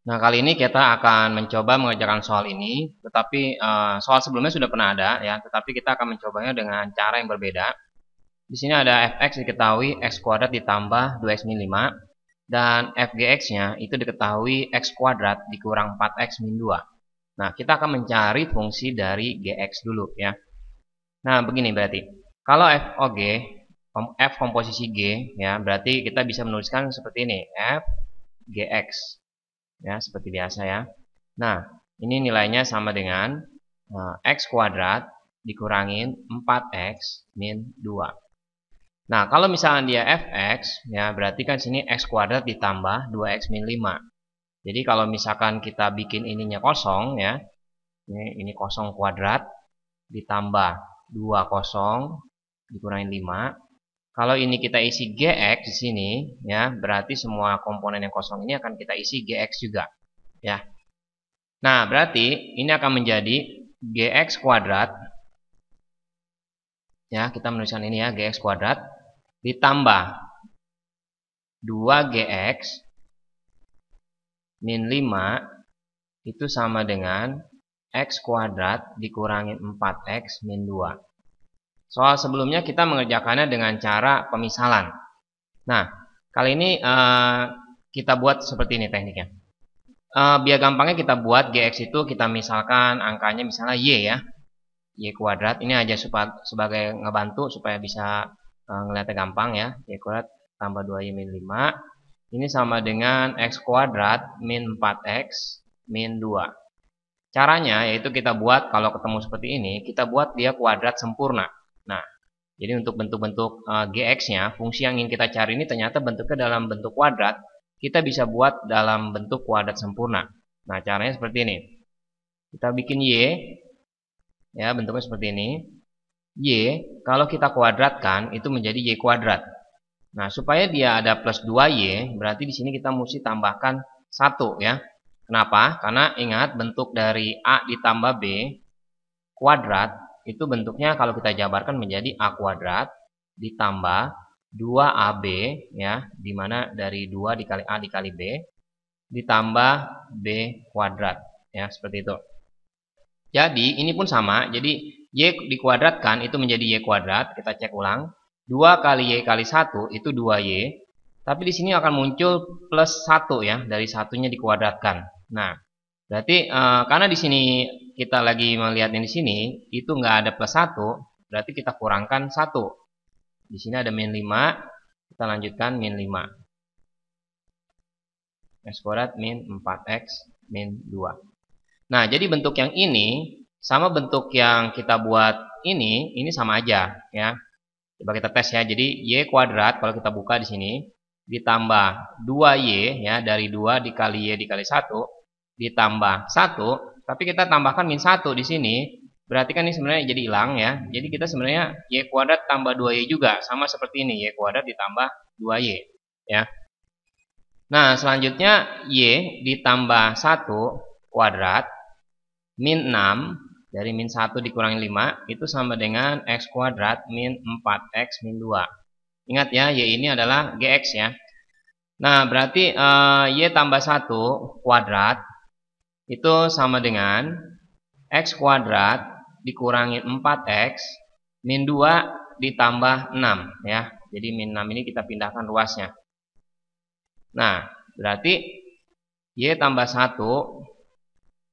Nah, kali ini kita akan mencoba mengerjakan soal ini, tetapi soal sebelumnya sudah pernah ada ya, tetapi kita akan mencobanya dengan cara yang berbeda. Di sini ada fx diketahui x kuadrat ditambah 2x min 5 dan fgx-nya itu diketahui x kuadrat dikurang 4x min 2. Nah, kita akan mencari fungsi dari gx dulu ya. Nah, begini berarti. Kalau f komposisi g ya, berarti kita bisa menuliskan seperti ini, f gx ya, seperti biasa ya. Nah, ini nilainya sama dengan x kuadrat dikurangin 4x min 2. Nah, kalau misalnya dia fx ya, berarti kan sini x kuadrat ditambah 2x min 5. Jadi kalau misalkan kita bikin ininya kosong ya, ini kosong kuadrat ditambah 2 kosong dikurangin 5. Kalau ini kita isi gx di sini ya, berarti semua komponen yang kosong ini akan kita isi gx juga ya. Nah, berarti ini akan menjadi gx kuadrat ya, kita menuliskan ini ya, gx kuadrat ditambah 2gx min 5 itu sama dengan x kuadrat dikurangin 4x min 2. Soal sebelumnya kita mengerjakannya dengan cara pemisalan. Nah, kali ini kita buat seperti ini tekniknya. Biar gampangnya kita buat gx itu kita misalkan angkanya misalnya y ya, y kuadrat. Ini aja sebagai ngebantu supaya bisa ngeliatnya gampang ya. Y kuadrat tambah 2y min 5 ini sama dengan x kuadrat min 4x min 2. Caranya yaitu kita buat, kalau ketemu seperti ini, kita buat dia kuadrat sempurna. Nah, jadi untuk bentuk-bentuk gx-nya, fungsi yang ingin kita cari ini ternyata bentuknya dalam bentuk kuadrat. Kita bisa buat dalam bentuk kuadrat sempurna. Nah, caranya seperti ini. Kita bikin y, ya bentuknya seperti ini. Y, kalau kita kuadratkan, itu menjadi y kuadrat. Nah, supaya dia ada plus 2y, berarti di sini kita mesti tambahkan 1 ya. Kenapa? Karena ingat bentuk dari a ditambah b kuadrat itu bentuknya kalau kita jabarkan menjadi a kuadrat ditambah 2ab ya, dimana dari 2 dikali a dikali b ditambah b kuadrat ya, seperti itu. Jadi ini pun sama, jadi y dikuadratkan itu menjadi y kuadrat, kita cek ulang. 2 kali y kali 1 itu 2y. Tapi di sini akan muncul plus 1 ya, dari satunya dikuadratkan. Nah, berarti karena di sini kita lagi melihat di sini itu nggak ada plus 1, berarti kita kurangkan 1. Di sini ada min 5, kita lanjutkan min 5. X kuadrat min 4x min 2. Nah, jadi bentuk yang ini sama bentuk yang kita buat ini sama aja ya. Coba kita tes ya. Jadi y kuadrat kalau kita buka di sini ditambah 2y ya, dari 2 dikali y dikali 1 ditambah 1, tapi kita tambahkan min 1 di sini. Berarti kan ini sebenarnya jadi hilang ya. Jadi kita sebenarnya y kuadrat tambah 2y juga sama seperti ini, y kuadrat ditambah 2y ya. Nah, selanjutnya y ditambah 1 kuadrat min 6 dari min 1 dikurangi 5 itu sama dengan x kuadrat min 4x min 2. Ingat ya, y ini adalah gx ya. Nah, berarti y tambah 1 kuadrat itu sama dengan x kuadrat dikurangi 4x min 2 ditambah 6 ya. Jadi min 6 ini kita pindahkan ruasnya. Nah, berarti y tambah 1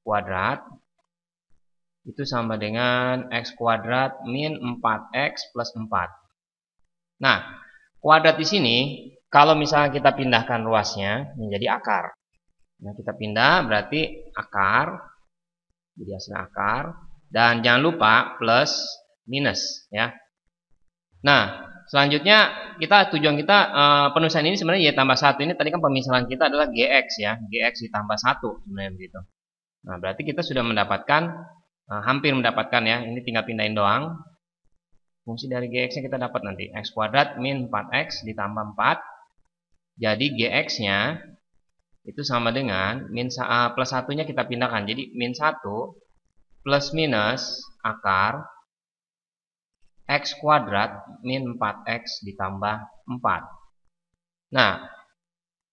kuadrat itu sama dengan x kuadrat min 4x plus 4. Nah, kuadrat di sini kalau misalnya kita pindahkan ruasnya menjadi akar. Nah, kita pindah berarti akar, jadi hasilnya akar. Dan jangan lupa plus minus ya. Nah, selanjutnya tujuan kita penulisan ini sebenarnya y tambah 1 ini tadi kan pemisahan kita adalah gx ya, gx ditambah 1 sebenarnya begitu. Nah, berarti kita sudah mendapatkan hampir mendapatkan ya, ini tinggal pindahin doang. Fungsi dari gx-nya kita dapat nanti x kuadrat min 4x ditambah 4. Jadi gx-nya itu sama dengan min plus 1-nya kita pindahkan. Jadi min 1 plus minus akar x kuadrat min 4x ditambah 4. Nah,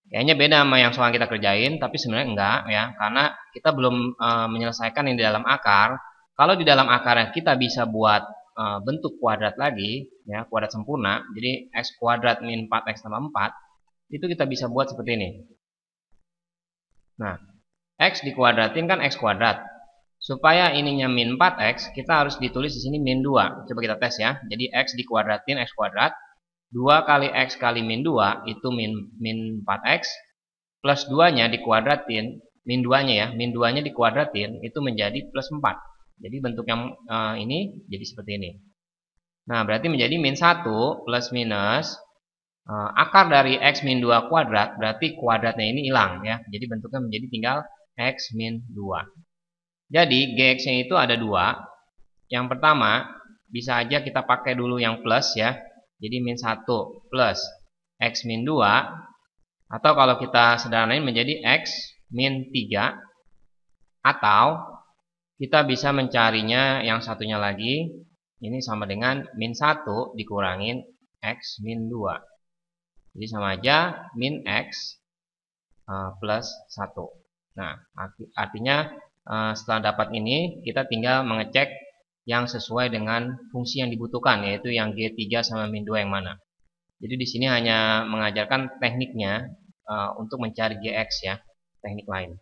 Kayaknya beda sama yang soal kita kerjain, tapi sebenarnya enggak ya, karena kita belum menyelesaikan yang di dalam akar. Kalau di dalam akarnya kita bisa buat bentuk kuadrat lagi, ya kuadrat sempurna, jadi x kuadrat min 4x tambah 4, itu kita bisa buat seperti ini. Nah, x dikuadratin kan x kuadrat. Supaya ininya min 4x, kita harus ditulis di sini min 2. Coba kita tes ya. Jadi x dikuadratin x kuadrat, 2 kali x kali min 2 itu min 4x, plus 2-nya dikuadratin, min 2-nya ya, min 2-nya dikuadratin itu menjadi plus 4. Jadi bentuk yang ini jadi seperti ini. Nah, berarti menjadi min 1 plus minus akar dari x min 2 kuadrat, berarti kuadratnya ini hilang ya. Jadi bentuknya menjadi tinggal x min 2. Jadi gx-nya itu ada 2. Yang pertama, bisa aja kita pakai dulu yang plus ya. Jadi min 1 plus x min 2. Atau kalau kita sederhanain menjadi x min 3. Atau kita bisa mencarinya yang satunya lagi. Ini sama dengan min 1 dikurangin x min 2. Jadi sama aja min x plus 1. Nah, artinya setelah dapat ini, kita tinggal mengecek yang sesuai dengan fungsi yang dibutuhkan, yaitu yang G3 sama min 2 yang mana. Jadi di sini hanya mengajarkan tekniknya untuk mencari Gx ya, teknik lain.